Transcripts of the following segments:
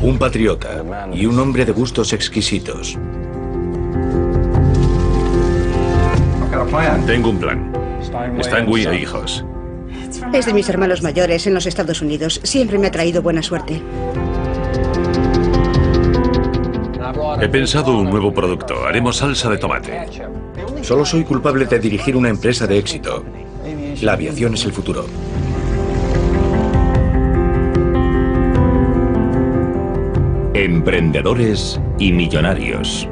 Un patriota y un hombre de gustos exquisitos. Tengo un plan. Steinway e hijos. Es de mis hermanos mayores en los Estados Unidos. Siempre me ha traído buena suerte. He pensado un nuevo producto. Haremos salsa de tomate. Solo soy culpable de dirigir una empresa de éxito. La aviación es el futuro. Emprendedores y millonarios.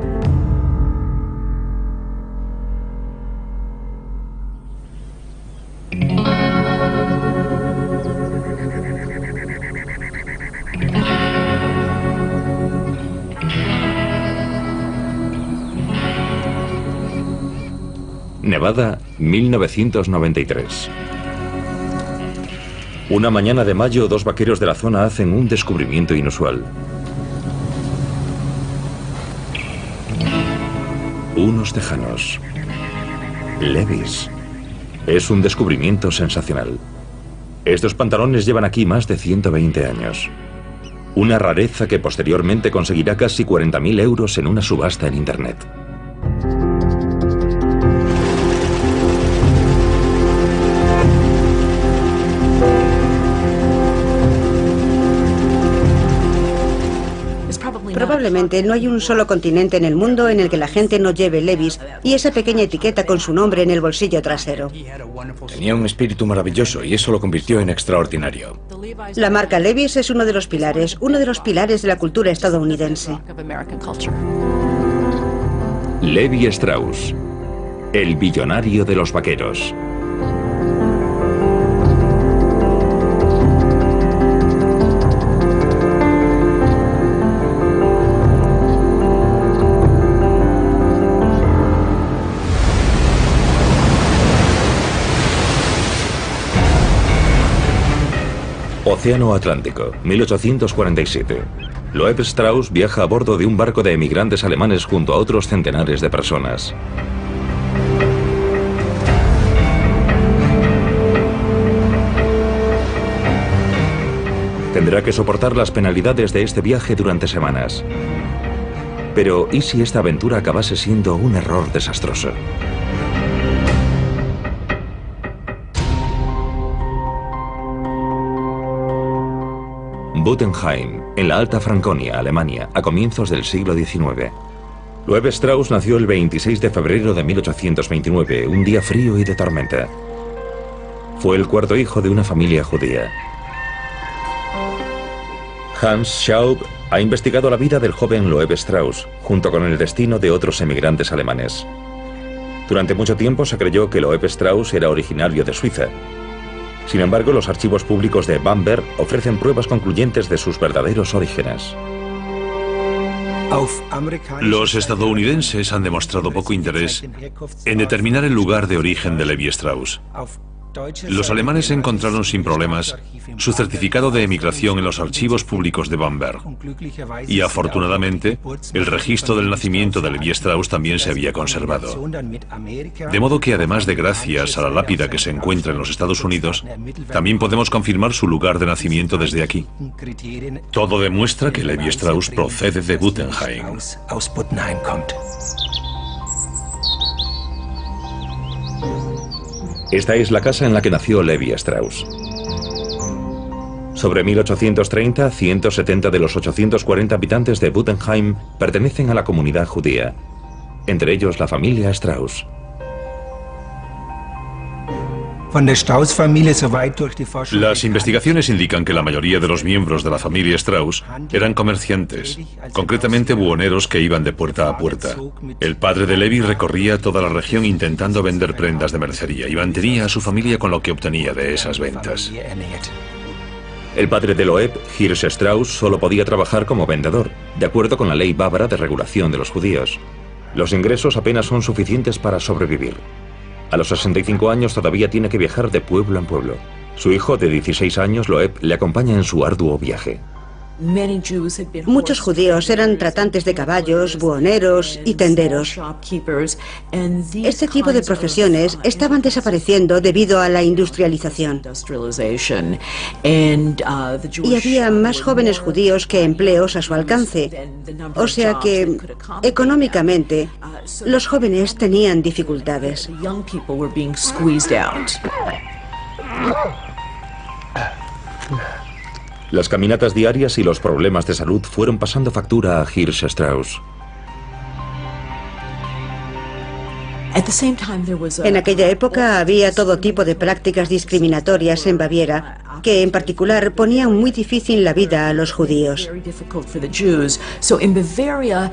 Nevada, 1993. Una mañana de mayo, dos vaqueros de la zona hacen un descubrimiento inusual. Unos tejanos. Levi's. Es un descubrimiento sensacional. Estos pantalones llevan aquí más de 120 años. Una rareza que posteriormente conseguirá casi 40.000 euros en una subasta en Internet. Probablemente no hay un solo continente en el mundo en el que la gente no lleve Levi's y esa pequeña etiqueta con su nombre en el bolsillo trasero. Tenía un espíritu maravilloso y eso lo convirtió en extraordinario. La marca Levi's es uno de los pilares de la cultura estadounidense. Levi Strauss, el billonario de los vaqueros. Océano Atlántico, 1847. Loeb Strauss viaja a bordo de un barco de emigrantes alemanes junto a otros centenares de personas. Tendrá que soportar las penalidades de este viaje durante semanas. Pero, ¿y si esta aventura acabase siendo un error desastroso? Buttenheim, en la Alta Franconia, Alemania, a comienzos del siglo XIX. Loeb Strauss nació el 26 de febrero de 1829, un día frío y de tormenta. Fue el cuarto hijo de una familia judía. Hans Schaub ha investigado la vida del joven Loeb Strauss, junto con el destino de otros emigrantes alemanes. Durante mucho tiempo se creyó que Loeb Strauss era originario de Suiza. Sin embargo, los archivos públicos de Bamberg ofrecen pruebas concluyentes de sus verdaderos orígenes. Los estadounidenses han demostrado poco interés en determinar el lugar de origen de Levi Strauss. Los alemanes encontraron sin problemas su certificado de emigración en los archivos públicos de Bamberg. Y afortunadamente, el registro del nacimiento de Levi Strauss también se había conservado. De modo que además de gracias a la lápida que se encuentra en los Estados Unidos, también podemos confirmar su lugar de nacimiento desde aquí. Todo demuestra que Levi Strauss procede de Buttenheim. Esta es la casa en la que nació Levi Strauss. Sobre 1830, 170 de los 840 habitantes de Buttenheim pertenecen a la comunidad judía, entre ellos la familia Strauss. Las investigaciones indican que la mayoría de los miembros de la familia Strauss eran comerciantes, concretamente buhoneros que iban de puerta a puerta. El padre de Levi recorría toda la región intentando vender prendas de mercería y mantenía a su familia con lo que obtenía de esas ventas. El padre de Loeb, Hirsch Strauss, solo podía trabajar como vendedor, de acuerdo con la ley bávara de regulación de los judíos. Los ingresos apenas son suficientes para sobrevivir. A los 65 años todavía tiene que viajar de pueblo en pueblo. Su hijo de 16 años, Loeb, le acompaña en su arduo viaje. Muchos judíos eran tratantes de caballos, buhoneros y tenderos. Este tipo de profesiones estaban desapareciendo debido a la industrialización. Y había más jóvenes judíos que empleos a su alcance. O sea que, económicamente, los jóvenes tenían dificultades. Las caminatas diarias y los problemas de salud fueron pasando factura a Hirsch Strauss. En aquella época había todo tipo de prácticas discriminatorias en Baviera, que en particular ponían muy difícil la vida a los judíos.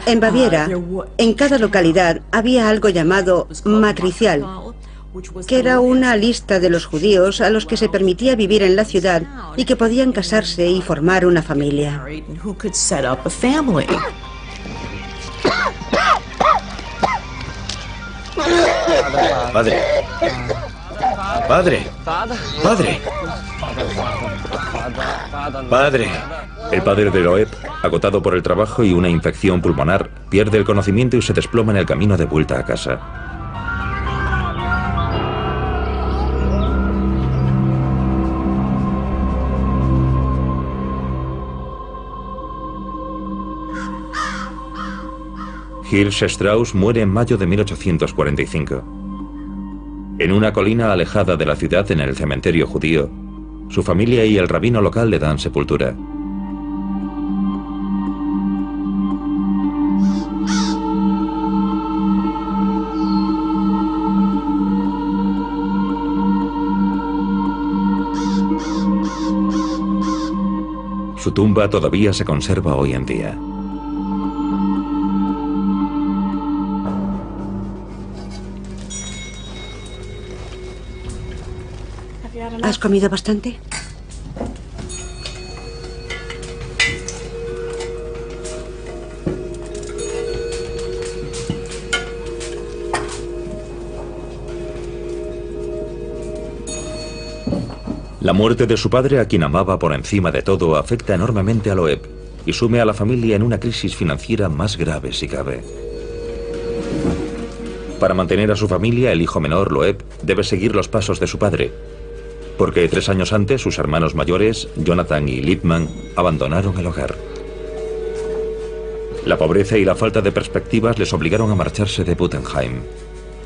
En Baviera, en cada localidad había algo llamado matricial, que era una lista de los judíos a los que se permitía vivir en la ciudad y que podían casarse y formar una familia. Padre. Padre. Padre. Padre. El padre de Loeb, agotado por el trabajo y una infección pulmonar, pierde el conocimiento y se desploma en el camino de vuelta a casa. Hirsch Strauss muere en mayo de 1845. En una colina alejada de la ciudad, en el cementerio judío, su familia y el rabino local le dan sepultura. Su tumba todavía se conserva hoy en día. ¿Has comido bastante? La muerte de su padre, a quien amaba por encima de todo, afecta enormemente a Loeb y sume a la familia en una crisis financiera más grave si cabe. Para mantener a su familia, el hijo menor, Loeb, debe seguir los pasos de su padre, porque 3 años antes sus hermanos mayores, Jonathan y Liebman, abandonaron el hogar. La pobreza y la falta de perspectivas les obligaron a marcharse de Buttenheim.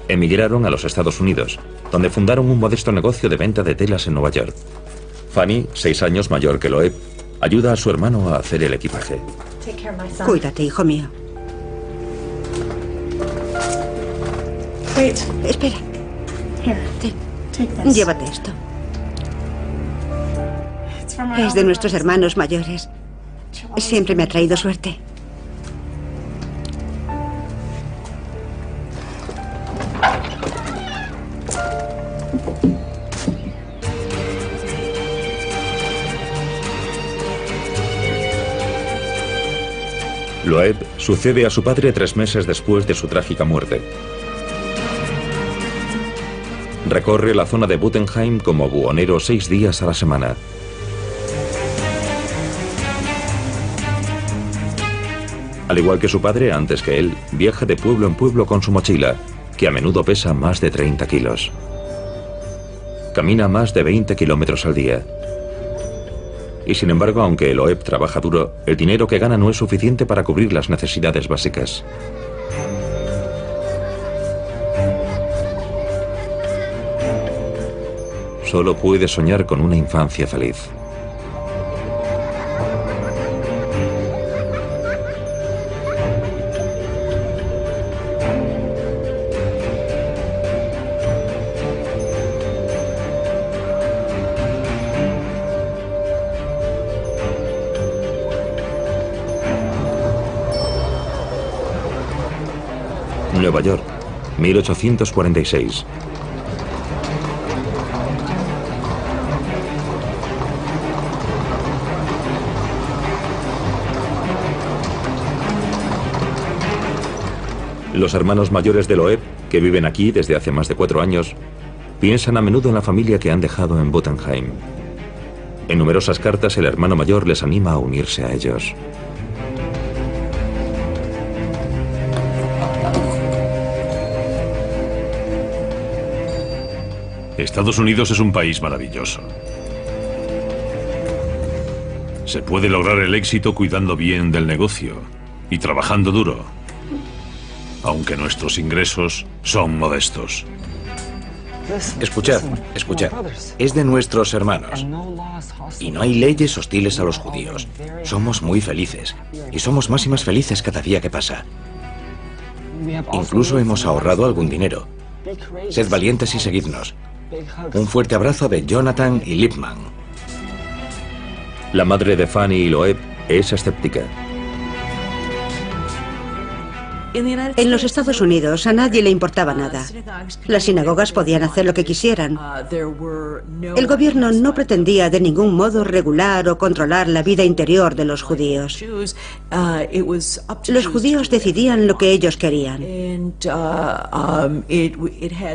Emigraron a los Estados Unidos, donde fundaron un modesto negocio de venta de telas en Nueva York. Fanny, 6 años mayor que Loeb, ayuda a su hermano a hacer el equipaje. Cuídate, hijo mío. Espera. Llévate esto. Es de nuestros hermanos mayores. Siempre me ha traído suerte. Loeb sucede a su padre 3 meses después de su trágica muerte. Recorre la zona de Buttenheim como buhonero 6 días a la semana. Al igual que su padre, antes que él, viaja de pueblo en pueblo con su mochila, que a menudo pesa más de 30 kilos. Camina más de 20 kilómetros al día. Y sin embargo, aunque Loeb trabaja duro, el dinero que gana no es suficiente para cubrir las necesidades básicas. Solo puede soñar con una infancia feliz. Nueva York, 1846. Los hermanos mayores de Loeb, que viven aquí desde hace más de 4 años, piensan a menudo en la familia que han dejado en Buttenheim. En numerosas cartas el hermano mayor les anima a unirse a ellos. Estados Unidos es un país maravilloso. Se puede lograr el éxito cuidando bien del negocio y trabajando duro, aunque nuestros ingresos son modestos. Escuchad, escuchad. Es de nuestros hermanos. Y no hay leyes hostiles a los judíos. Somos muy felices. Y somos más y más felices cada día que pasa. Incluso hemos ahorrado algún dinero. Sed valientes y seguidnos. Un fuerte abrazo de Jonathan y Lipman. La madre de Fanny y Loeb es escéptica. En los Estados Unidos a nadie le importaba nada. Las sinagogas podían hacer lo que quisieran. El gobierno no pretendía de ningún modo regular o controlar la vida interior de los judíos. Los judíos decidían lo que ellos querían.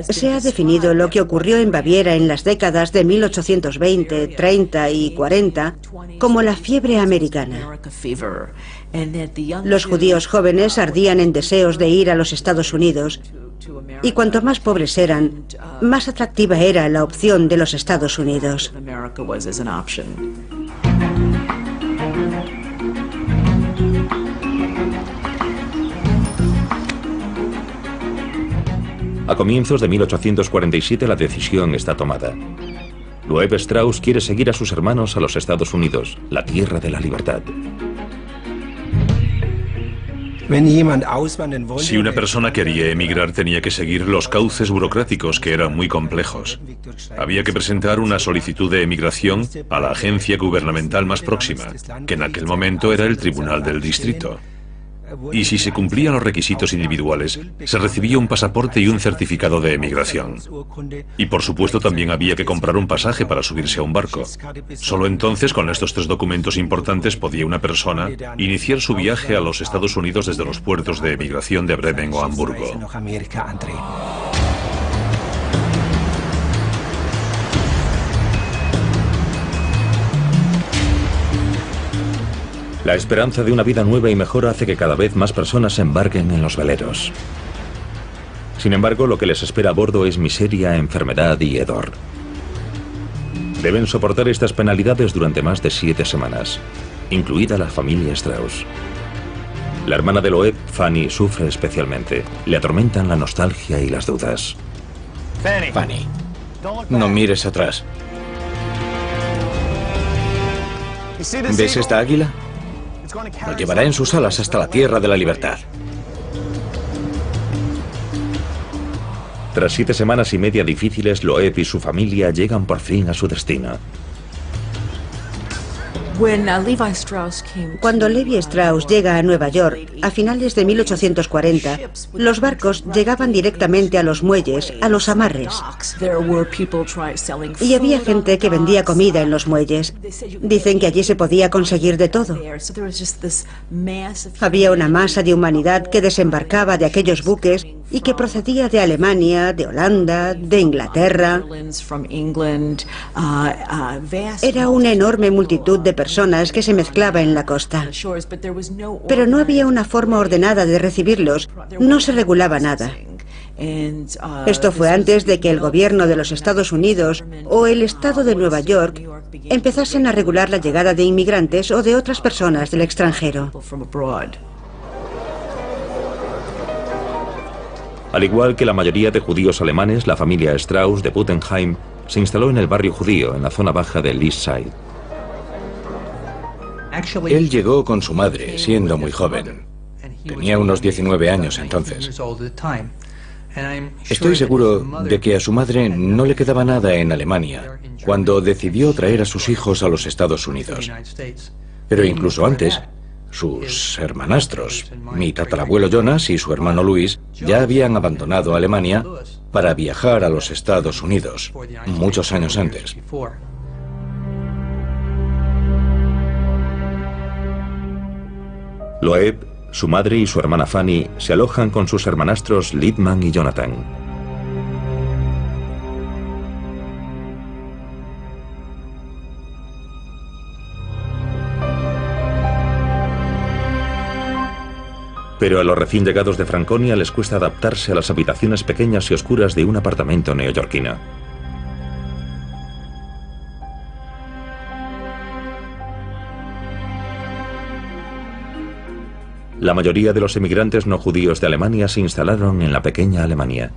Se ha definido lo que ocurrió en Baviera en las décadas de 1820, 30 y 40 como la fiebre americana. Los judíos jóvenes ardían en deseos de ir a los Estados Unidos y cuanto más pobres eran, más atractiva era la opción de los Estados Unidos. A comienzos de 1847 la decisión está tomada. Loeb Strauss quiere seguir a sus hermanos a los Estados Unidos, la tierra de la libertad. Si una persona quería emigrar tenía que seguir los cauces burocráticos que eran muy complejos. Había que presentar una solicitud de emigración a la agencia gubernamental más próxima, que en aquel momento era el Tribunal del Distrito. Y si se cumplían los requisitos individuales, se recibía un pasaporte y un certificado de emigración. Y por supuesto también había que comprar un pasaje para subirse a un barco. Solo entonces, con estos tres documentos importantes, podía una persona iniciar su viaje a los Estados Unidos desde los puertos de emigración de Bremen o Hamburgo. La esperanza de una vida nueva y mejor hace que cada vez más personas se embarquen en los veleros. Sin embargo, lo que les espera a bordo es miseria, enfermedad y hedor. Deben soportar estas penalidades durante más de 7 semanas, incluida la familia Strauss. La hermana de Loeb, Fanny, sufre especialmente. Le atormentan la nostalgia y las dudas. Fanny, no mires atrás. ¿Ves esta águila? Nos llevará en sus alas hasta la tierra de la libertad. Tras 7 semanas y media difíciles, Loeb y su familia llegan por fin a su destino. Cuando Levi Strauss llega a Nueva York, a finales de 1840, los barcos llegaban directamente a los muelles, a los amarres. Y había gente que vendía comida en los muelles. Dicen que allí se podía conseguir de todo. Había una masa de humanidad que desembarcaba de aquellos buques y que procedía de Alemania, de Holanda, de Inglaterra. Era una enorme multitud de personas que se mezclaba en la costa. Pero no había una forma ordenada de recibirlos, no se regulaba nada. Esto fue antes de que el gobierno de los Estados Unidos o el estado de Nueva York empezasen a regular la llegada de inmigrantes o de otras personas del extranjero. Al igual que la mayoría de judíos alemanes, la familia Strauss de Buttenheim se instaló en el barrio judío, en la zona baja del East Side. Él llegó con su madre, siendo muy joven. Tenía unos 19 años entonces. Estoy seguro de que a su madre no le quedaba nada en Alemania cuando decidió traer a sus hijos a los Estados Unidos. Pero incluso antes, sus hermanastros, mi tatarabuelo Jonas y su hermano Luis, ya habían abandonado Alemania para viajar a los Estados Unidos, muchos años antes. Loeb, su madre y su hermana Fanny se alojan con sus hermanastros Liebman y Jonathan. Pero a los recién llegados de Franconia les cuesta adaptarse a las habitaciones pequeñas y oscuras de un apartamento neoyorquino. La mayoría de los emigrantes no judíos de Alemania se instalaron en la pequeña Alemania.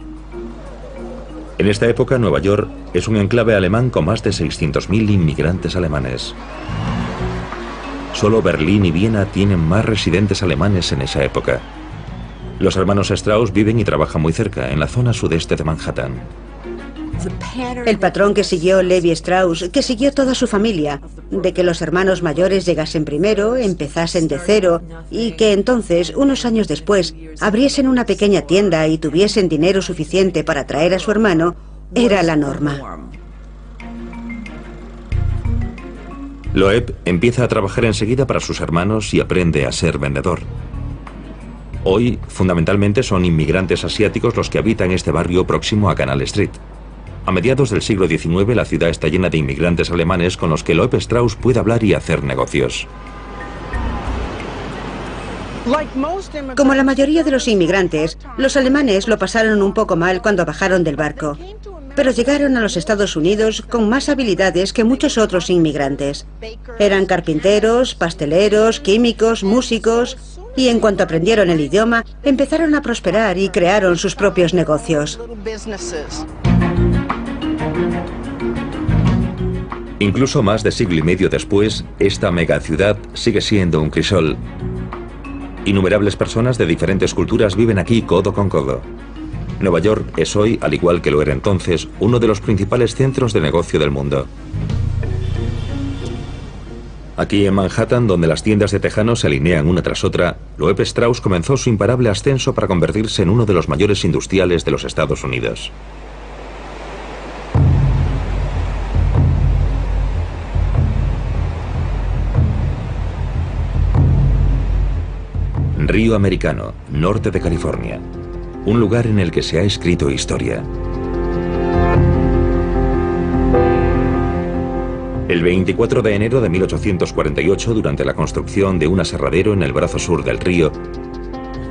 En esta época, Nueva York es un enclave alemán con más de 600.000 inmigrantes alemanes. Solo Berlín y Viena tienen más residentes alemanes en esa época. Los hermanos Strauss viven y trabajan muy cerca, en la zona sudeste de Manhattan. El patrón que siguió Levi Strauss, que siguió toda su familia, de que los hermanos mayores llegasen primero, empezasen de cero y que entonces, unos años después, abriesen una pequeña tienda y tuviesen dinero suficiente para traer a su hermano, era la norma. Loeb empieza a trabajar enseguida para sus hermanos y aprende a ser vendedor. Hoy, fundamentalmente, son inmigrantes asiáticos los que habitan este barrio próximo a Canal Street. A mediados del siglo XIX, la ciudad está llena de inmigrantes alemanes con los que Loeb Strauss puede hablar y hacer negocios. Como la mayoría de los inmigrantes, los alemanes lo pasaron un poco mal cuando bajaron del barco, pero llegaron a los Estados Unidos con más habilidades que muchos otros inmigrantes. Eran carpinteros, pasteleros, químicos, músicos, y en cuanto aprendieron el idioma, empezaron a prosperar y crearon sus propios negocios. Incluso más de siglo y medio después, esta megaciudad sigue siendo un crisol. Innumerables personas de diferentes culturas viven aquí codo con codo. Nueva York es hoy, al igual que lo era entonces, uno de los principales centros de negocio del mundo. Aquí en Manhattan, donde las tiendas de tejanos se alinean una tras otra, Loeb Strauss comenzó su imparable ascenso para convertirse en uno de los mayores industriales de los Estados Unidos. Río Americano, norte de California. Un lugar en el que se ha escrito historia. El 24 de enero de 1848, durante la construcción de un aserradero en el brazo sur del río,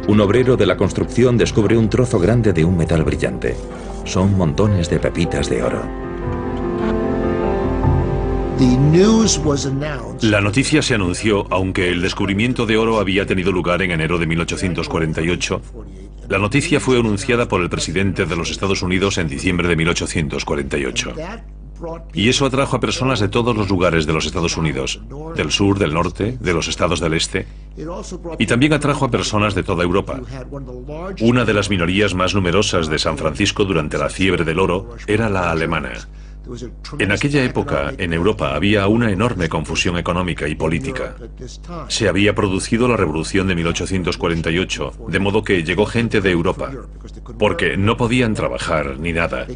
un obrero de la construcción descubre un trozo grande de un metal brillante. Son montones de pepitas de oro. La noticia se anunció, aunque el descubrimiento de oro había tenido lugar en enero de 1848. La noticia fue anunciada por el presidente de los Estados Unidos en diciembre de 1848. Y eso atrajo a personas de todos los lugares de los Estados Unidos, del sur, del norte, de los estados del este, y también atrajo a personas de toda Europa. Una de las minorías más numerosas de San Francisco durante la fiebre del oro era la alemana. En aquella época, en Europa, había una enorme confusión económica y política. Se había producido la Revolución de 1848, de modo que llegó gente de Europa, porque no podían trabajar ni nada.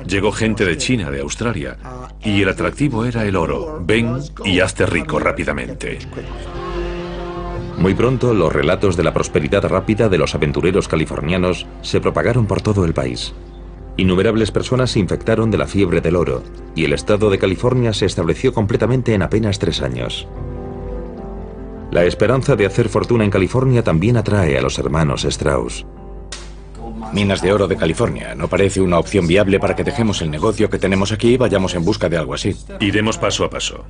Llegó gente de China, de Australia, y el atractivo era el oro. Ven y hazte rico rápidamente. Muy pronto, los relatos de la prosperidad rápida de los aventureros californianos se propagaron por todo el país. Innumerables personas se infectaron de la fiebre del oro, y el estado de California se estableció completamente en apenas 3 años. La esperanza de hacer fortuna en California también atrae a los hermanos Strauss. Minas de oro de California. No parece una opción viable para que dejemos el negocio que tenemos aquí y vayamos en busca de algo así. Iremos paso a paso.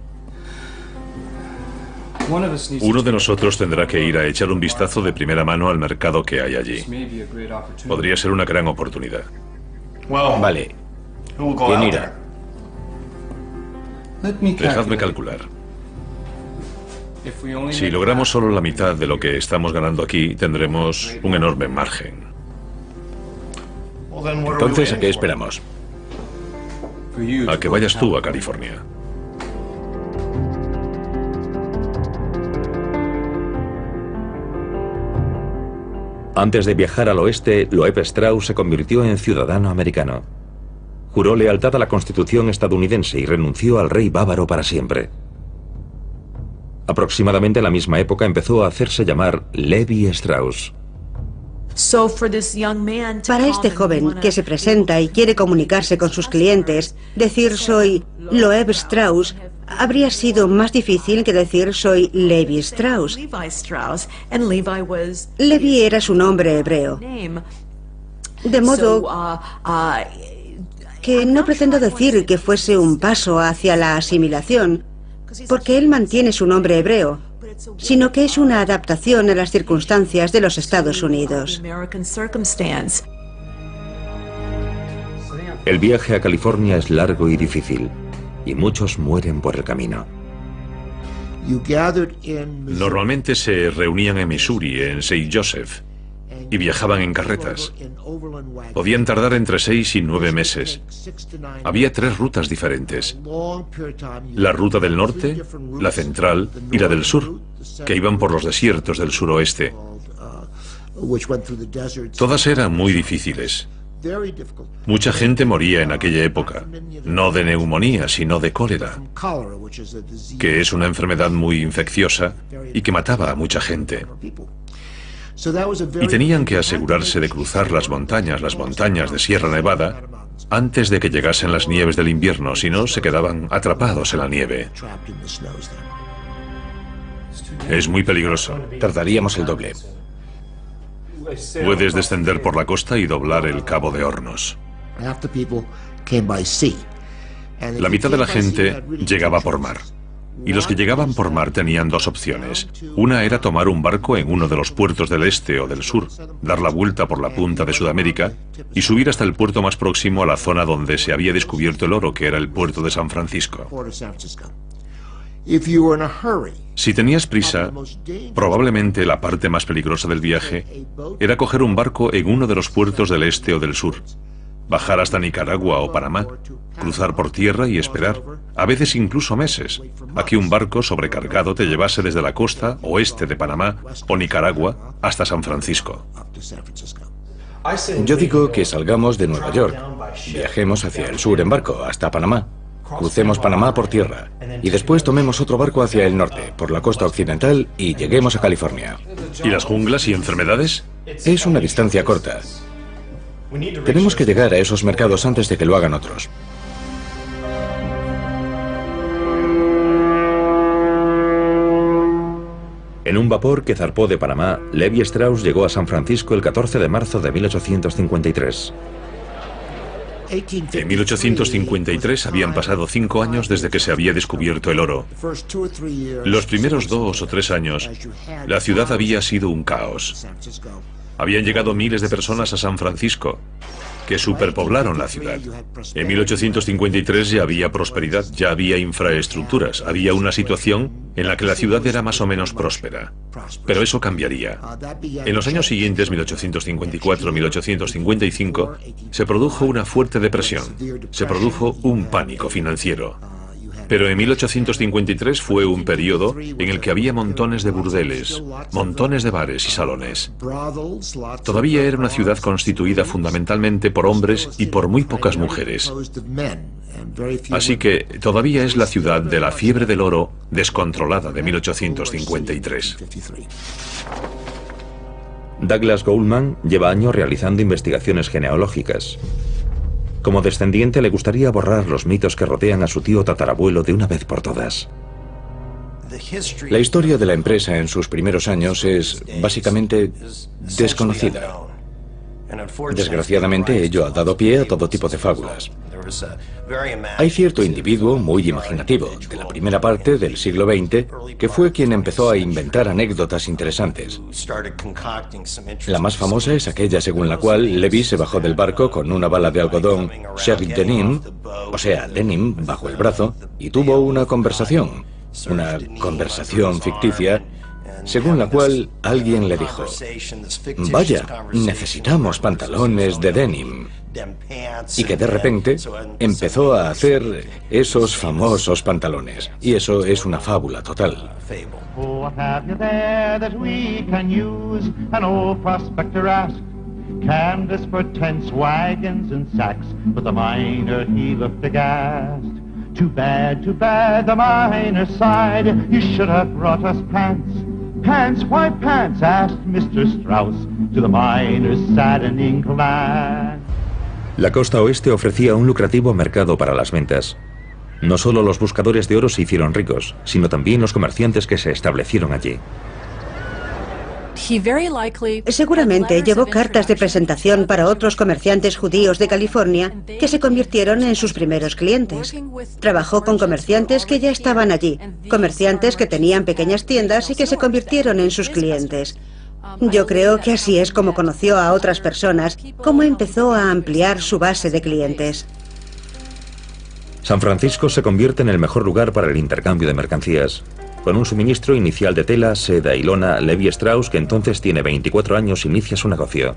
Uno de nosotros tendrá que ir a echar un vistazo de primera mano al mercado que hay allí. Podría ser una gran oportunidad. Vale. ¿Quién irá? Dejadme calcular. Si logramos solo la mitad de lo que estamos ganando aquí, tendremos un enorme margen. Entonces, ¿a qué esperamos? A que vayas tú a California. Antes de viajar al oeste, Loeb Strauss se convirtió en ciudadano americano. Juró lealtad a la Constitución estadounidense y renunció al rey bávaro para siempre. Aproximadamente en la misma época empezó a hacerse llamar Levi Strauss. Para este joven que se presenta y quiere comunicarse con sus clientes, decir soy Loeb Strauss habría sido más difícil que decir soy Levi Strauss. Levi era su nombre hebreo. De modo que no pretendo decir que fuese un paso hacia la asimilación, porque él mantiene su nombre hebreo, sino que es una adaptación a las circunstancias de los Estados Unidos. El viaje a California es largo y difícil, y muchos mueren por el camino. Normalmente se reunían en Missouri, en St. Joseph, y viajaban en carretas. Podían tardar entre 6 y 9 meses. Había 3 rutas diferentes: la ruta del norte, la central y la del sur, que iban por los desiertos del suroeste. Todas eran muy difíciles. Mucha gente moría en aquella época, no de neumonía, sino de cólera, que es una enfermedad muy infecciosa y que mataba a mucha gente. Y tenían que asegurarse de cruzar las montañas de Sierra Nevada, antes de que llegasen las nieves del invierno, si no se quedaban atrapados en la nieve. Es muy peligroso. Tardaríamos el doble. Puedes descender por la costa y doblar el Cabo de Hornos. La mitad de la gente llegaba por mar. Y los que llegaban por mar tenían 2 opciones. Una era tomar un barco en uno de los puertos del este o del sur, dar la vuelta por la punta de Sudamérica y subir hasta el puerto más próximo a la zona donde se había descubierto el oro, que era el puerto de San Francisco. Si tenías prisa, probablemente la parte más peligrosa del viaje era coger un barco en uno de los puertos del este o del sur, bajar hasta Nicaragua o Panamá, cruzar por tierra y esperar, a veces incluso meses, a que un barco sobrecargado te llevase desde la costa oeste de Panamá o Nicaragua hasta San Francisco. Yo digo que salgamos de Nueva York, viajemos hacia el sur en barco, hasta Panamá, crucemos Panamá por tierra y después tomemos otro barco hacia el norte, por la costa occidental y lleguemos a California. ¿Y las junglas y enfermedades? Es una distancia corta. Tenemos que llegar a esos mercados antes de que lo hagan otros. En un vapor que zarpó de Panamá, Levi Strauss llegó a San Francisco el 14 de marzo de 1853. En 1853 habían pasado 5 años desde que se había descubierto el oro. Los primeros 2 o 3 años, la ciudad había sido un caos. Habían llegado miles de personas a San Francisco, que superpoblaron la ciudad. En 1853 ya había prosperidad, ya había infraestructuras, había una situación en la que la ciudad era más o menos próspera. Pero eso cambiaría. En los años siguientes, 1854-1855, se produjo una fuerte depresión, se produjo un pánico financiero. Pero en 1853 fue un periodo en el que había montones de burdeles, montones de bares y salones. Todavía era una ciudad constituida fundamentalmente por hombres y por muy pocas mujeres. Así que todavía es la ciudad de la fiebre del oro descontrolada de 1853. Douglas Goldman lleva años realizando investigaciones genealógicas. Como descendiente le gustaría borrar los mitos que rodean a su tío tatarabuelo de una vez por todas. La historia de la empresa en sus primeros años es básicamente desconocida. Desgraciadamente, ello ha dado pie a todo tipo de fábulas. Hay cierto individuo muy imaginativo, de la primera parte del siglo XX, que fue quien empezó a inventar anécdotas interesantes. La más famosa es aquella según la cual Levi se bajó del barco con una bala de algodón Sherry Denim, o sea, denim, bajo el brazo, y tuvo una conversación ficticia, según la cual alguien le dijo: vaya, necesitamos pantalones de denim. Y que de repente empezó a hacer esos famosos pantalones. Y eso es una fábula total. Canvas for tents, wagons and sacks, but the miner he looked aghast. Too bad, the miner sighed, you should have brought us pants. Pants, why pants? Asked Mr. Strauss, to the miner's saddening glance. La costa oeste ofrecía un lucrativo mercado para las ventas. No solo los buscadores de oro se hicieron ricos, sino también los comerciantes que se establecieron allí. Seguramente llevó cartas de presentación para otros comerciantes judíos de California que se convirtieron en sus primeros clientes. Trabajó con comerciantes que ya estaban allí, comerciantes que tenían pequeñas tiendas y que se convirtieron en sus clientes. Yo creo que así es como conoció a otras personas, cómo empezó a ampliar su base de clientes. San Francisco se convierte en el mejor lugar para el intercambio de mercancías. Con un suministro inicial de tela, seda y lona, Levi Strauss, que entonces tiene 24 años, inicia su negocio.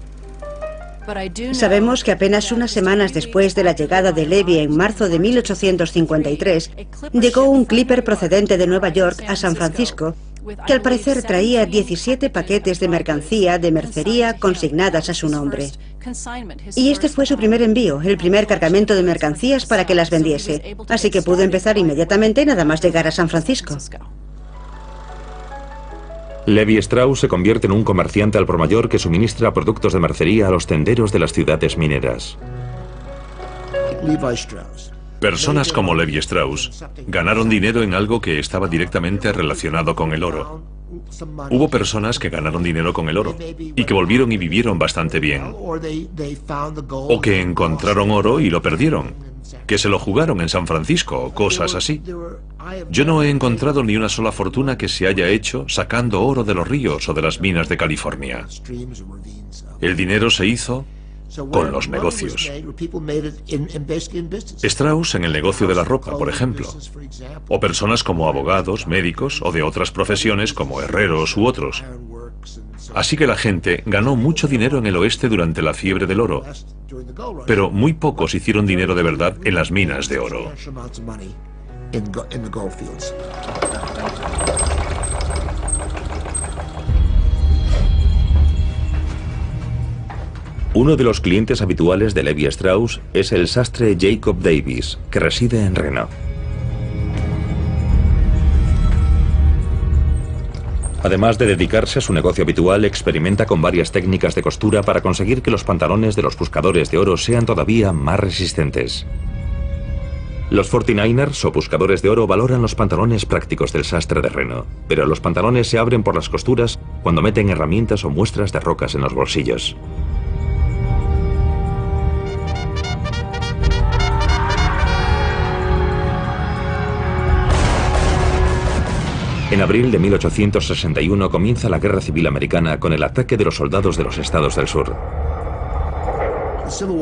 Sabemos que apenas unas semanas después de la llegada de Levi en marzo de 1853, llegó un clipper procedente de Nueva York a San Francisco, que al parecer traía 17 paquetes de mercancía de mercería consignadas a su nombre. Y este fue su primer envío, el primer cargamento de mercancías para que las vendiese, así que pudo empezar inmediatamente nada más llegar a San Francisco. Levi Strauss se convierte en un comerciante al por mayor que suministra productos de mercería a los tenderos de las ciudades mineras. Personas como Levi Strauss ganaron dinero en algo que estaba directamente relacionado con el oro. Hubo personas que ganaron dinero con el oro y que volvieron y vivieron bastante bien. O que encontraron oro y lo perdieron, que se lo jugaron en San Francisco o cosas así. Yo no he encontrado ni una sola fortuna que se haya hecho sacando oro de los ríos o de las minas de California. El dinero se hizo con los negocios. Strauss en el negocio de la ropa, por ejemplo, o personas como abogados, médicos o de otras profesiones como herreros u otros. Así que la gente ganó mucho dinero en el oeste durante la fiebre del oro, pero muy pocos hicieron dinero de verdad en las minas de oro. Uno de los clientes habituales de Levi Strauss es el sastre Jacob Davis, que reside en Reno. Además de dedicarse a su negocio habitual, experimenta con varias técnicas de costura para conseguir que los pantalones de los buscadores de oro sean todavía más resistentes. Los 49ers o buscadores de oro valoran los pantalones prácticos del sastre de Reno, pero los pantalones se abren por las costuras cuando meten herramientas o muestras de rocas en los bolsillos. En abril de 1861 comienza la Guerra Civil Americana con el ataque de los soldados de los estados del sur.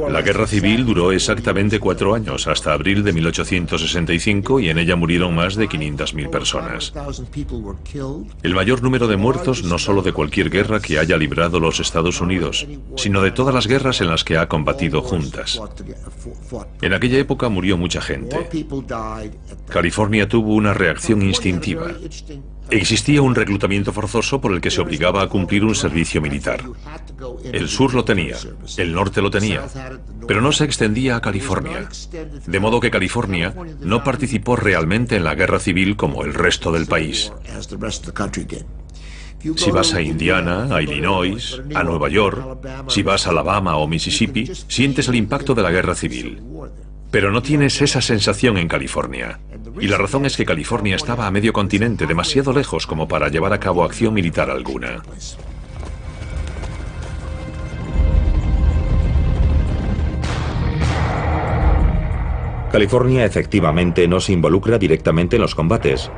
La Guerra Civil duró exactamente 4 años, hasta abril de 1865, y en ella murieron más de 500.000 personas. El mayor número de muertos no solo de cualquier guerra que haya librado los Estados Unidos, sino de todas las guerras en las que ha combatido juntas. En aquella época murió mucha gente. California tuvo una reacción instintiva. Existía un reclutamiento forzoso por el que se obligaba a cumplir un servicio militar. El sur lo tenía, el norte lo tenía, pero no se extendía a California. De modo que California no participó realmente en la guerra civil como el resto del país. Si vas a Indiana, a Illinois, a Nueva York, si vas a Alabama o Mississippi, sientes el impacto de la guerra civil. Pero no tienes esa sensación en California. Y la razón es que California estaba a medio continente, demasiado lejos como para llevar a cabo acción militar alguna. California efectivamente no se involucra directamente en los combates,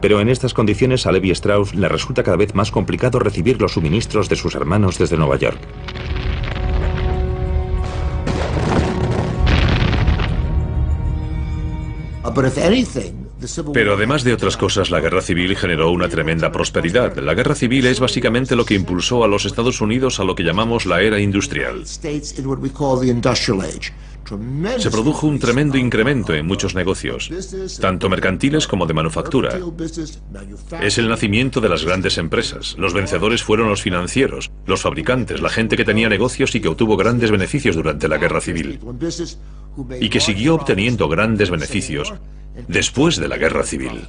pero en estas condiciones a Levi Strauss le resulta cada vez más complicado recibir los suministros de sus hermanos desde Nueva York. Pero además de otras cosas, la guerra civil generó una tremenda prosperidad. La guerra civil es básicamente lo que impulsó a los Estados Unidos a lo que llamamos la era industrial. Se produjo un tremendo incremento en muchos negocios, tanto mercantiles como de manufactura. Es el nacimiento de las grandes empresas. Los vencedores fueron los financieros, los fabricantes, la gente que tenía negocios y que obtuvo grandes beneficios durante la guerra civil. Y que siguió obteniendo grandes beneficios después de la guerra civil.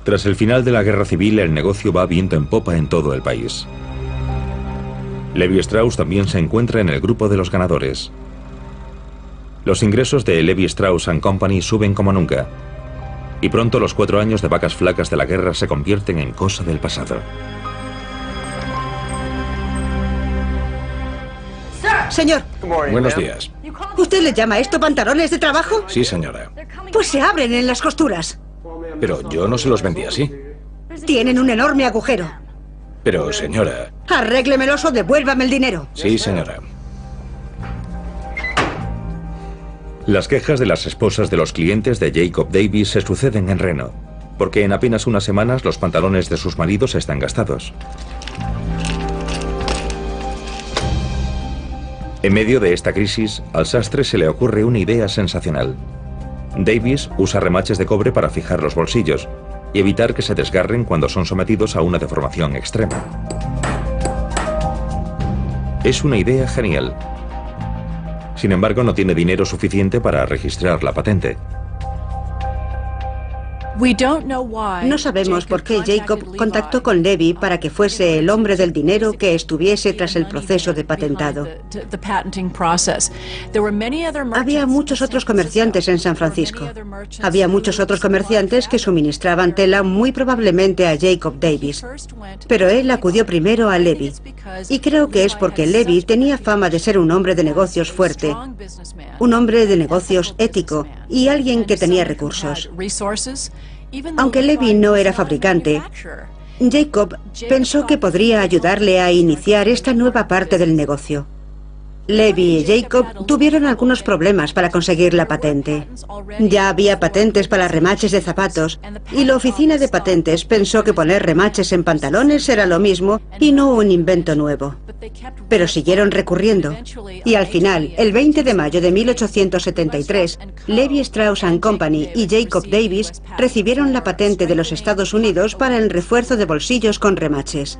Tras el final de la guerra civil, el negocio va viento en popa en todo el país. Levi Strauss también se encuentra en el grupo de los ganadores. Los ingresos de Levi Strauss & Company suben como nunca. Y pronto los 4 años de vacas flacas de la guerra se convierten en cosa del pasado. Señor, Buenos días. ¿usted le llama a esto pantalones de trabajo? Sí, señora. Pues se abren en las costuras. Pero yo no se los vendí así. Tienen un enorme agujero. Pero, señora... Arréglemelos o devuélvame el dinero. Sí, señora. Las quejas de las esposas de los clientes de Jacob Davis se suceden en Reno, porque en apenas unas semanas los pantalones de sus maridos están gastados. En medio de esta crisis, al sastre se le ocurre una idea sensacional. Davis usa remaches de cobre para fijar los bolsillos y evitar que se desgarren cuando son sometidos a una deformación extrema. Es una idea genial. Sin embargo, no tiene dinero suficiente para registrar la patente. No sabemos por qué Jacob contactó con Levi para que fuese el hombre del dinero que estuviese tras el proceso de patentado. Había muchos otros comerciantes en San Francisco. Había muchos otros comerciantes que suministraban tela muy probablemente a Jacob Davis. Pero él acudió primero a Levi. Y creo que es porque Levi tenía fama de ser un hombre de negocios fuerte, un hombre de negocios ético y alguien que tenía recursos. Aunque Levi no era fabricante, Jacob pensó que podría ayudarle a iniciar esta nueva parte del negocio. Levi y Jacob tuvieron algunos problemas para conseguir la patente. Ya había patentes para remaches de zapatos y la oficina de patentes pensó que poner remaches en pantalones era lo mismo y no un invento nuevo. Pero siguieron recurriendo y al final, el 20 de mayo de 1873, Levi Strauss & Company y Jacob Davis recibieron la patente de los Estados Unidos para el refuerzo de bolsillos con remaches.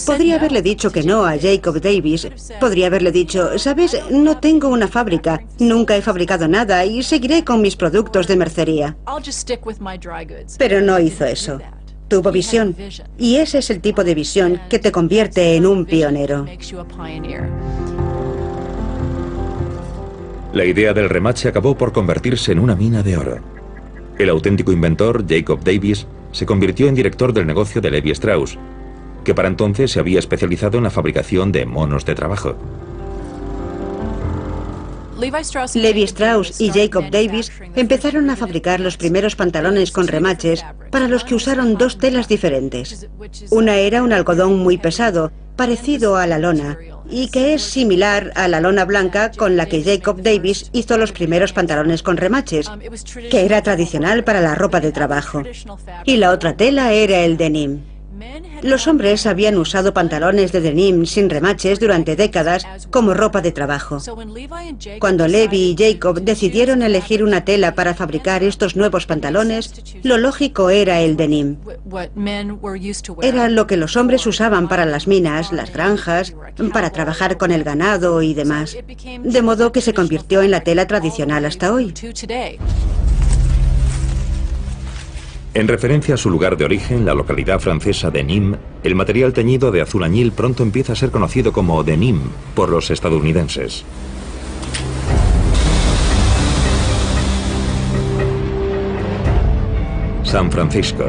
Podría haberle dicho que no a Jacob Davis. Podría haberle dicho, ¿sabes? No tengo una fábrica, nunca he fabricado nada y seguiré con mis productos de mercería. Pero no hizo eso. Tuvo visión. Y ese es el tipo de visión que te convierte en un pionero. La idea del remache acabó por convertirse en una mina de oro. El auténtico inventor, Jacob Davis, se convirtió en director del negocio de Levi Strauss, que para entonces se había especializado en la fabricación de monos de trabajo. Levi Strauss y Jacob Davis empezaron a fabricar los primeros pantalones con remaches para los que usaron 2 telas diferentes. Una era un algodón muy pesado, parecido a la lona, y que es similar a la lona blanca con la que Jacob Davis hizo los primeros pantalones con remaches, que era tradicional para la ropa de trabajo. Y la otra tela era el denim. Los hombres habían usado pantalones de denim sin remaches durante décadas como ropa de trabajo. Cuando Levi y Jacob decidieron elegir una tela para fabricar estos nuevos pantalones, lo lógico era el denim. Era lo que los hombres usaban para las minas, las granjas, para trabajar con el ganado y demás. De modo que se convirtió en la tela tradicional hasta hoy. En referencia a su lugar de origen, la localidad francesa de Nîmes, el material teñido de azul añil pronto empieza a ser conocido como denim por los estadounidenses. San Francisco.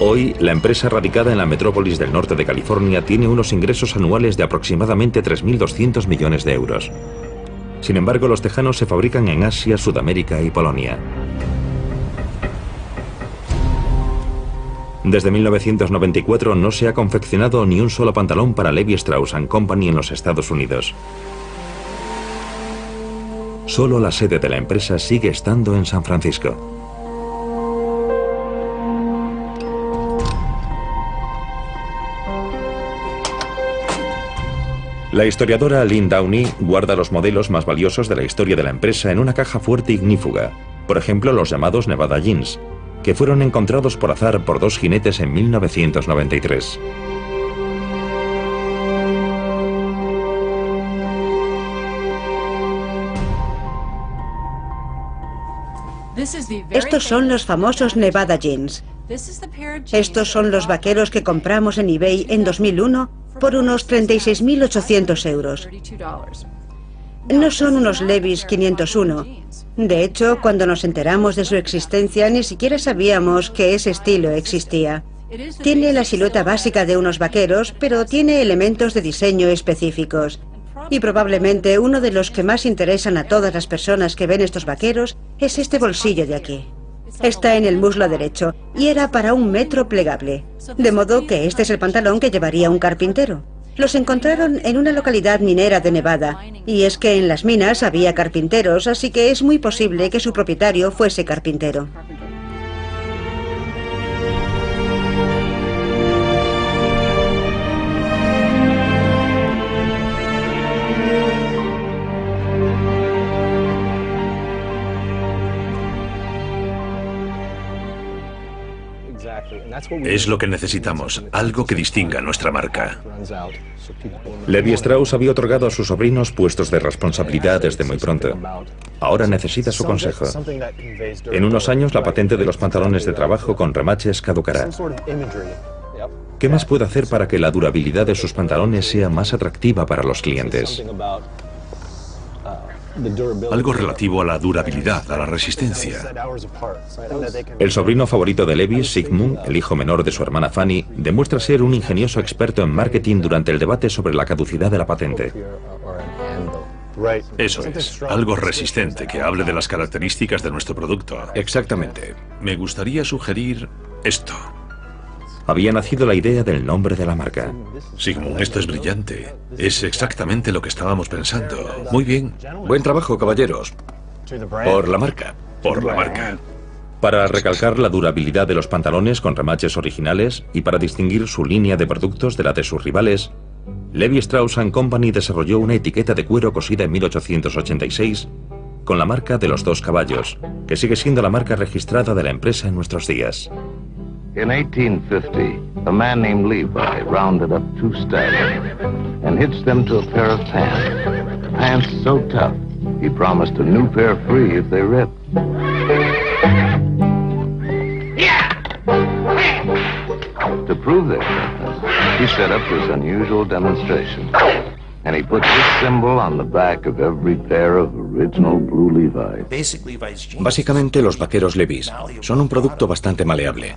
Hoy, la empresa radicada en la metrópolis del norte de California tiene unos ingresos anuales de aproximadamente 3.200 millones de euros. Sin embargo, los tejanos se fabrican en Asia, Sudamérica y Polonia. Desde 1994 no se ha confeccionado ni un solo pantalón para Levi Strauss & Company en los Estados Unidos. Solo la sede de la empresa sigue estando en San Francisco. La historiadora Lynn Downey guarda los modelos más valiosos de la historia de la empresa en una caja fuerte e ignífuga, por ejemplo los llamados Nevada Jeans, que fueron encontrados por azar por 2 jinetes en 1993. Estos son los famosos Nevada Jeans. Estos son los vaqueros que compramos en eBay en 2001 por unos 36.800 euros. No son unos Levi's 501. De hecho, cuando nos enteramos de su existencia, ni siquiera sabíamos que ese estilo existía. Tiene la silueta básica de unos vaqueros, pero tiene elementos de diseño específicos. Y probablemente uno de los que más interesan a todas las personas que ven estos vaqueros es este bolsillo de aquí. Está en el muslo derecho y era para un metro plegable. De modo que este es el pantalón que llevaría un carpintero. Los encontraron en una localidad minera de Nevada, y es que en las minas había carpinteros, así que es muy posible que su propietario fuese carpintero. Es lo que necesitamos, algo que distinga nuestra marca. Levi Strauss había otorgado a sus sobrinos puestos de responsabilidad desde muy pronto. Ahora necesita su consejo. En unos años la patente de los pantalones de trabajo con remaches caducará. ¿Qué más puede hacer para que la durabilidad de sus pantalones sea más atractiva para los clientes? Algo relativo a la durabilidad, a la resistencia. El sobrino favorito de Levi, Sigmund, el hijo menor de su hermana Fanny, demuestra ser un ingenioso experto en marketing durante el debate sobre la caducidad de la patente. Eso es, algo resistente que hable de las características de nuestro producto. Exactamente. Me gustaría sugerir esto. Había nacido la idea del nombre de la marca. Sigmund, esto es brillante. Es exactamente lo que estábamos pensando. Muy bien. Buen trabajo, caballeros. Por la marca. Por la marca. Para recalcar la durabilidad de los pantalones con remaches originales y para distinguir su línea de productos de la de sus rivales, Levi Strauss & Company desarrolló una etiqueta de cuero cosida en 1886 con la marca de los 2 caballos, que sigue siendo la marca registrada de la empresa en nuestros días. In 1850, a man named Levi rounded up 2 stallions and hitched them to a pair of pants. Pants so tough, he promised a new pair free if they ripped. To prove their toughness, he set up this unusual demonstration. And he put this symbol on the back of every pair of original blue Levi's. Básicamente, los vaqueros Levi's son un producto bastante maleable.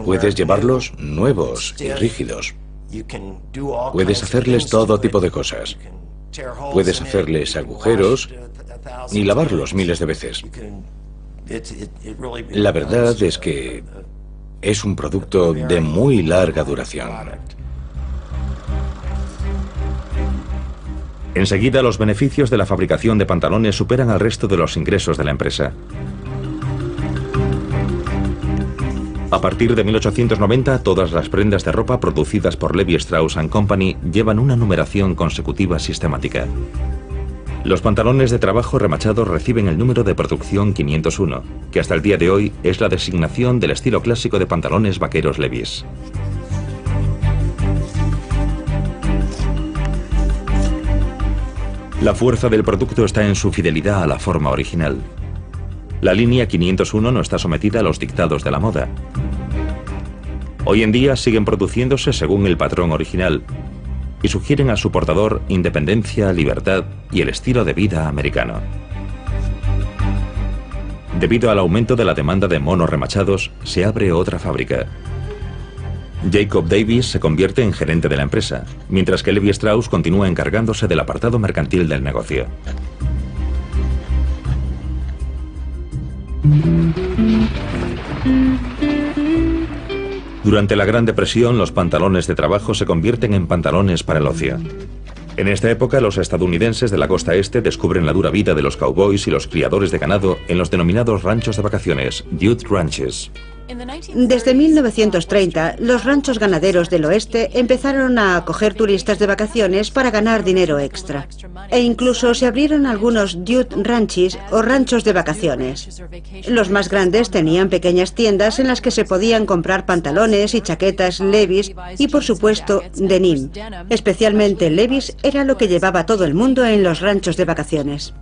Puedes llevarlos nuevos y rígidos. Puedes hacerles todo tipo de cosas. Puedes hacerles agujeros y lavarlos miles de veces. La verdad es que es un producto de muy larga duración. Enseguida, los beneficios de la fabricación de pantalones superan al resto de los ingresos de la empresa. A partir de 1890, todas las prendas de ropa producidas por Levi Strauss & Company llevan una numeración consecutiva sistemática. Los pantalones de trabajo remachados reciben el número de producción 501, que hasta el día de hoy es la designación del estilo clásico de pantalones vaqueros Levi's. La fuerza del producto está en su fidelidad a la forma original. La línea 501 no está sometida a los dictados de la moda. Hoy en día siguen produciéndose según el patrón original y sugieren a su portador independencia, libertad y el estilo de vida americano. Debido al aumento de la demanda de monos remachados, se abre otra fábrica. Jacob Davis se convierte en gerente de la empresa, mientras que Levi Strauss continúa encargándose del apartado mercantil del negocio. Durante la Gran Depresión, los pantalones de trabajo se convierten en pantalones para el ocio. En esta época, los estadounidenses de la costa este descubren la dura vida de los cowboys y los criadores de ganado en los denominados ranchos de vacaciones, youth ranches. Desde 1930, los ranchos ganaderos del oeste empezaron a acoger turistas de vacaciones para ganar dinero extra. E incluso se abrieron algunos youth ranches o ranchos de vacaciones. Los más grandes tenían pequeñas tiendas en las que se podían comprar pantalones y chaquetas Levi's y, por supuesto, denim. Especialmente Levi's era lo que llevaba todo el mundo en los ranchos de vacaciones.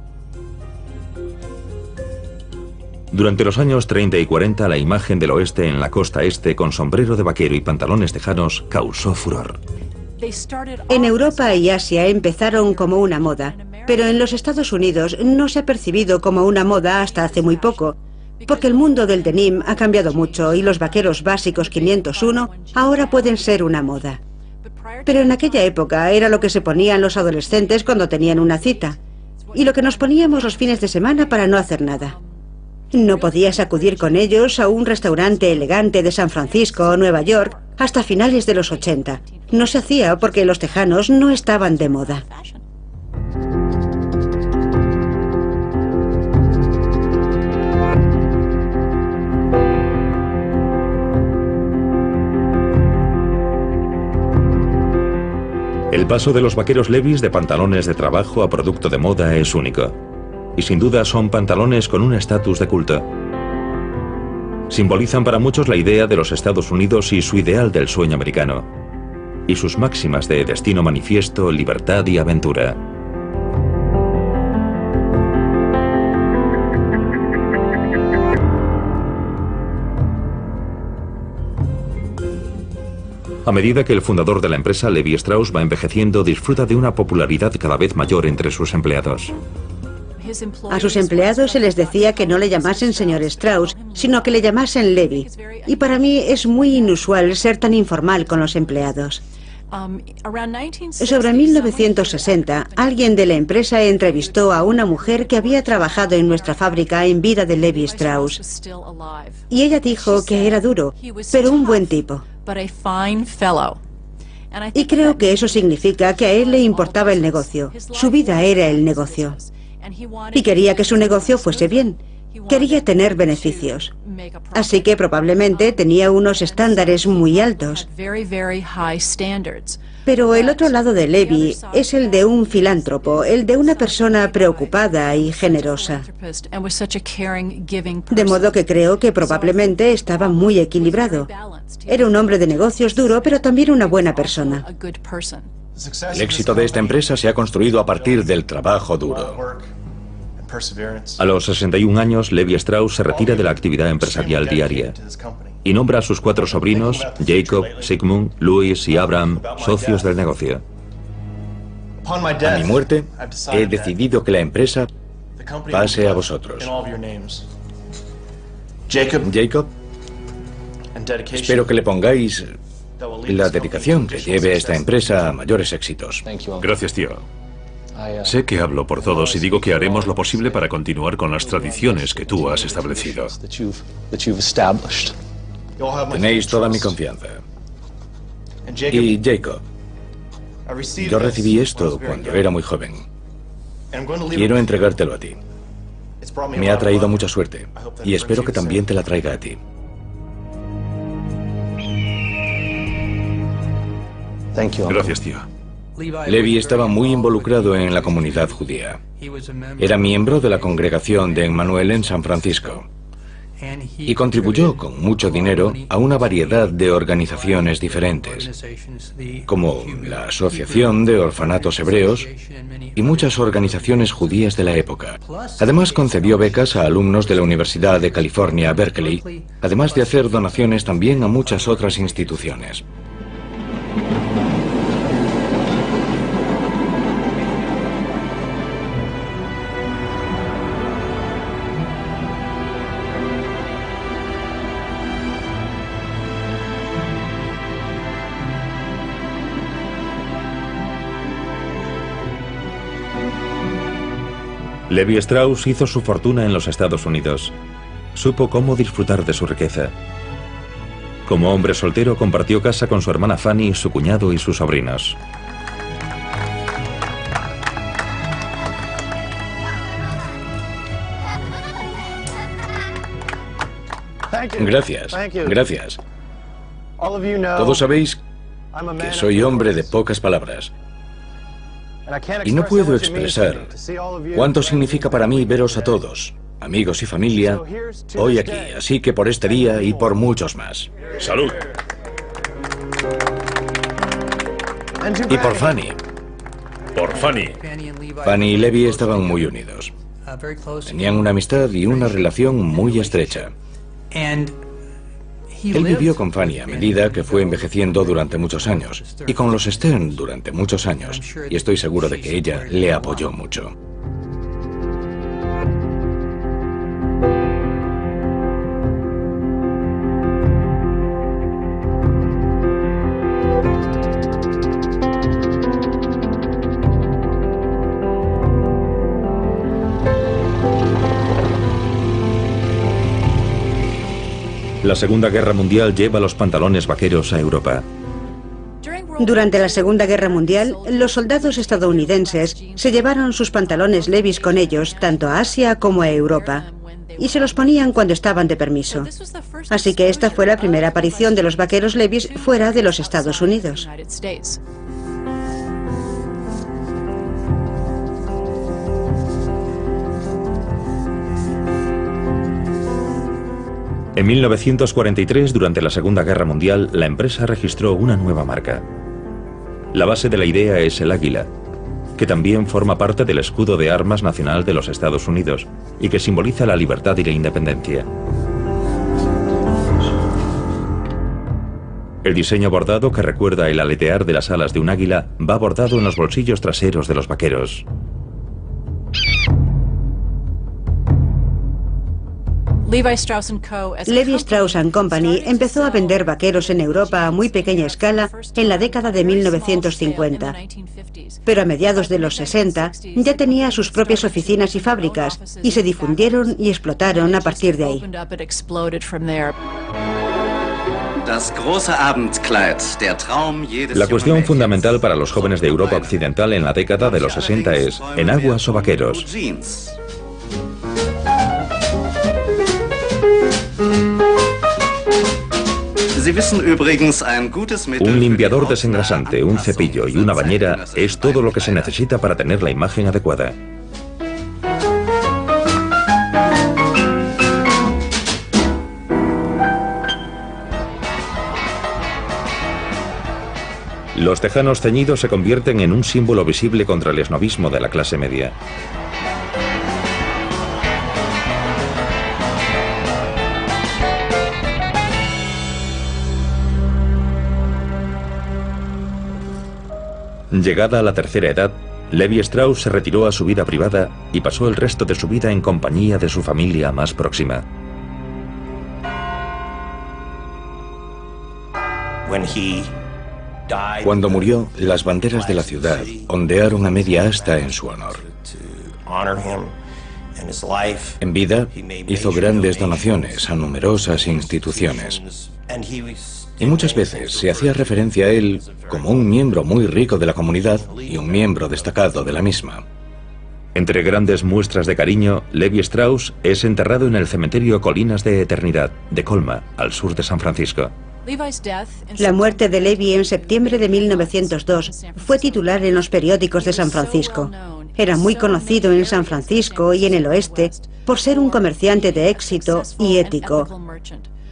Durante los años 30 y 40, la imagen del oeste en la costa este con sombrero de vaquero y pantalones tejanos causó furor. En Europa y Asia empezaron como una moda, pero en los Estados Unidos no se ha percibido como una moda hasta hace muy poco, porque el mundo del denim ha cambiado mucho y los vaqueros básicos 501 ahora pueden ser una moda. Pero en aquella época era lo que se ponían los adolescentes cuando tenían una cita, y lo que nos poníamos los fines de semana para no hacer nada. No podías acudir con ellos a un restaurante elegante de San Francisco o Nueva York hasta finales de los 80. No se hacía porque los tejanos no estaban de moda. El paso de los vaqueros Levi's de pantalones de trabajo a producto de moda es único. Y sin duda son pantalones con un estatus de culto. Simbolizan para muchos la idea de los Estados Unidos y su ideal del sueño americano. Y sus máximas de destino manifiesto, libertad y aventura. A medida que el fundador de la empresa, Levi Strauss, va envejeciendo, disfruta de una popularidad cada vez mayor entre sus empleados. A sus empleados se les decía que no le llamasen señor Strauss, sino que le llamasen Levi. Y para mí es muy inusual ser tan informal con los empleados. Sobre 1960, alguien de la empresa entrevistó a una mujer que había trabajado en nuestra fábrica en vida de Levi Strauss. Y ella dijo que era duro, pero un buen tipo. Y creo que eso significa que a él le importaba el negocio. Su vida era el negocio. Y quería que su negocio fuese bien. Quería tener beneficios. Así que probablemente tenía unos estándares muy altos. Pero el otro lado de Levi es el de un filántropo, el de una persona preocupada y generosa. De modo que creo que probablemente estaba muy equilibrado. Era un hombre de negocios duro, pero también una buena persona. El éxito de esta empresa se ha construido a partir del trabajo duro. A los 61 años, Levi Strauss se retira de la actividad empresarial diaria y nombra a sus 4 sobrinos, Jacob, Sigmund, Louis y Abraham, socios del negocio. A mi muerte, he decidido que la empresa pase a vosotros. Jacob, espero que le pongáis la dedicación que lleve a esta empresa a mayores éxitos. Gracias, tío. Sé que hablo por todos y digo que haremos lo posible para continuar con las tradiciones que tú has establecido. Tenéis toda mi confianza. Y Jacob, yo recibí esto cuando era muy joven. Quiero entregártelo a ti. Me ha traído mucha suerte y espero que también te la traiga a ti. Gracias, tío. Levi estaba muy involucrado en la comunidad judía. Era miembro de la congregación de Emmanuel en San Francisco y contribuyó con mucho dinero a una variedad de organizaciones diferentes, como la Asociación de Orfanatos Hebreos y muchas organizaciones judías de la época. Además, concedió becas a alumnos de la Universidad de California, Berkeley, además de hacer donaciones también a muchas otras instituciones. Levi Strauss hizo su fortuna en los Estados Unidos. Supo cómo disfrutar de su riqueza. Como hombre soltero, compartió casa con su hermana Fanny, su cuñado y sus sobrinos. Gracias, gracias. Todos sabéis que soy hombre de pocas palabras. Y no puedo expresar cuánto significa para mí veros a todos, amigos y familia, hoy aquí. Así que por este día y por muchos más. ¡Salud! Y por Fanny. Por Fanny. Fanny y Levi estaban muy unidos. Tenían una amistad y una relación muy estrecha. Él vivió con Fanny a medida que fue envejeciendo durante muchos años, y con los Stern durante muchos años, y estoy seguro de que ella le apoyó mucho. La Segunda Guerra Mundial lleva los pantalones vaqueros a Europa. Durante la Segunda Guerra Mundial, los soldados estadounidenses se llevaron sus pantalones Levi's con ellos tanto a Asia como a Europa, y se los ponían cuando estaban de permiso. Así que esta fue la primera aparición de los vaqueros Levi's fuera de los Estados Unidos. En 1943, durante la Segunda Guerra Mundial, la empresa registró una nueva marca. La base de la idea es el águila, que también forma parte del escudo de armas nacional de los Estados Unidos y que simboliza la libertad y la independencia. El diseño bordado, que recuerda el aletear de las alas de un águila, va bordado en los bolsillos traseros de los vaqueros. Levi Strauss & Company empezó a vender vaqueros en Europa a muy pequeña escala en la década de 1950. Pero a mediados de los 60 ya tenía sus propias oficinas y fábricas y se difundieron y explotaron a partir de ahí. La cuestión fundamental para los jóvenes de Europa Occidental en la década de los 60 es enaguas o vaqueros. Un limpiador desengrasante, un cepillo y una bañera es todo lo que se necesita para tener la imagen adecuada. Los tejanos ceñidos se convierten en un símbolo visible contra el esnovismo de la clase media. Llegada a la tercera edad, Levi Strauss se retiró a su vida privada y pasó el resto de su vida en compañía de su familia más próxima. Cuando murió, las banderas de la ciudad ondearon a media asta en su honor. En vida, hizo grandes donaciones a numerosas instituciones. Y muchas veces se hacía referencia a él como un miembro muy rico de la comunidad y un miembro destacado de la misma. Entre grandes muestras de cariño, Levi Strauss es enterrado en el cementerio Colinas de Eternidad de Colma, al sur de San Francisco. La muerte de Levi en septiembre de 1902 fue titular en los periódicos de San Francisco. Era muy conocido en San Francisco y en el oeste por ser un comerciante de éxito y ético,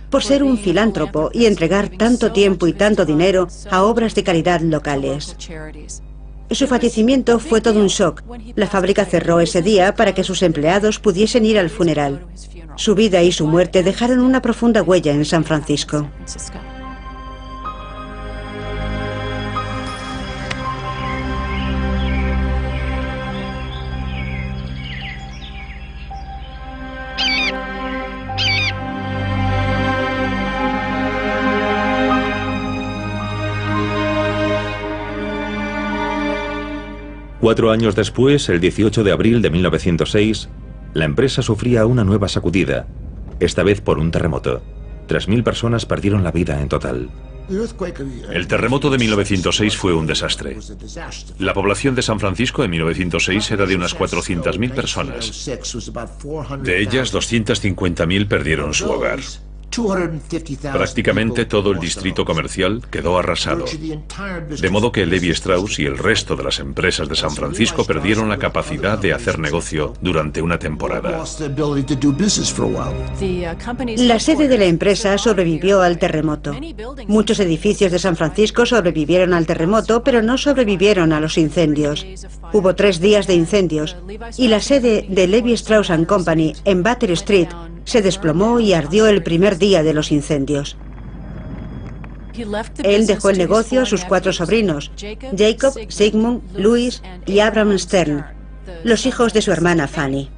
por ser un filántropo y entregar tanto tiempo y tanto dinero a obras de caridad locales. Su fallecimiento fue todo un shock. La fábrica cerró ese día para que sus empleados pudiesen ir al funeral. Su vida y su muerte dejaron una profunda huella en San Francisco. Cuatro años después, el 18 de abril de 1906, la empresa sufría una nueva sacudida, esta vez por un terremoto. 3.000 personas perdieron la vida en total. El terremoto de 1906 fue un desastre. La población de San Francisco en 1906 era de unas 400.000 personas. De ellas, 250.000 perdieron su hogar. Prácticamente todo el distrito comercial quedó arrasado, de modo que Levi Strauss y el resto de las empresas de San Francisco perdieron la capacidad de hacer negocio durante una temporada. La sede de la empresa sobrevivió al terremoto. Muchos edificios de San Francisco sobrevivieron al terremoto, pero no sobrevivieron a los incendios. Hubo 3 días de incendios y la sede de Levi Strauss & Company en Butter Street se desplomó y ardió el primer día de los incendios. Él dejó el negocio a sus 4 sobrinos, Jacob, Sigmund, Louis y Abraham Stern, los hijos de su hermana Fanny.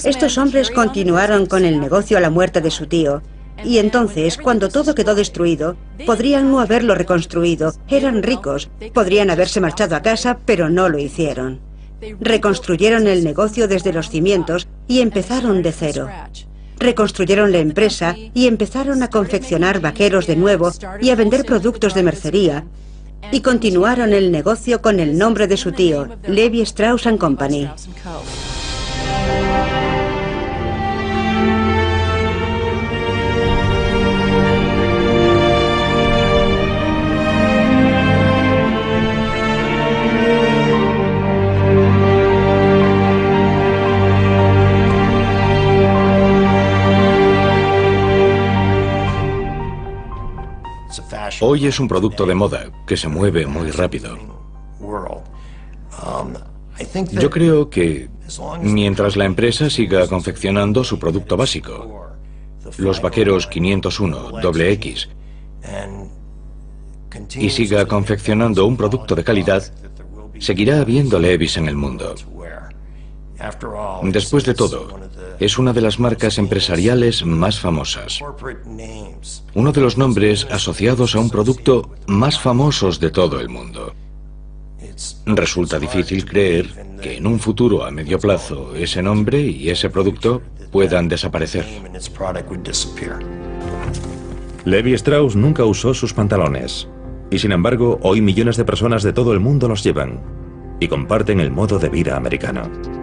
Estos hombres continuaron con el negocio a la muerte de su tío, y entonces, cuando todo quedó destruido, podrían no haberlo reconstruido. Eran ricos, podrían haberse marchado a casa, pero no lo hicieron. Reconstruyeron el negocio desde los cimientos y empezaron de cero. Reconstruyeron la empresa y empezaron a confeccionar vaqueros de nuevo y a vender productos de mercería. Y continuaron el negocio con el nombre de su tío, Levi Strauss & Company. Hoy es un producto de moda que se mueve muy rápido. Yo creo que mientras la empresa siga confeccionando su producto básico, los vaqueros 501 XX, y siga confeccionando un producto de calidad, seguirá habiendo Levi's en el mundo. Después de todo, es una de las marcas empresariales más famosas. Uno de los nombres asociados a un producto más famosos de todo el mundo. Resulta difícil creer que en un futuro a medio plazo ese nombre y ese producto puedan desaparecer. Levi Strauss nunca usó sus pantalones. Y sin embargo, hoy millones de personas de todo el mundo los llevan y comparten el modo de vida americano.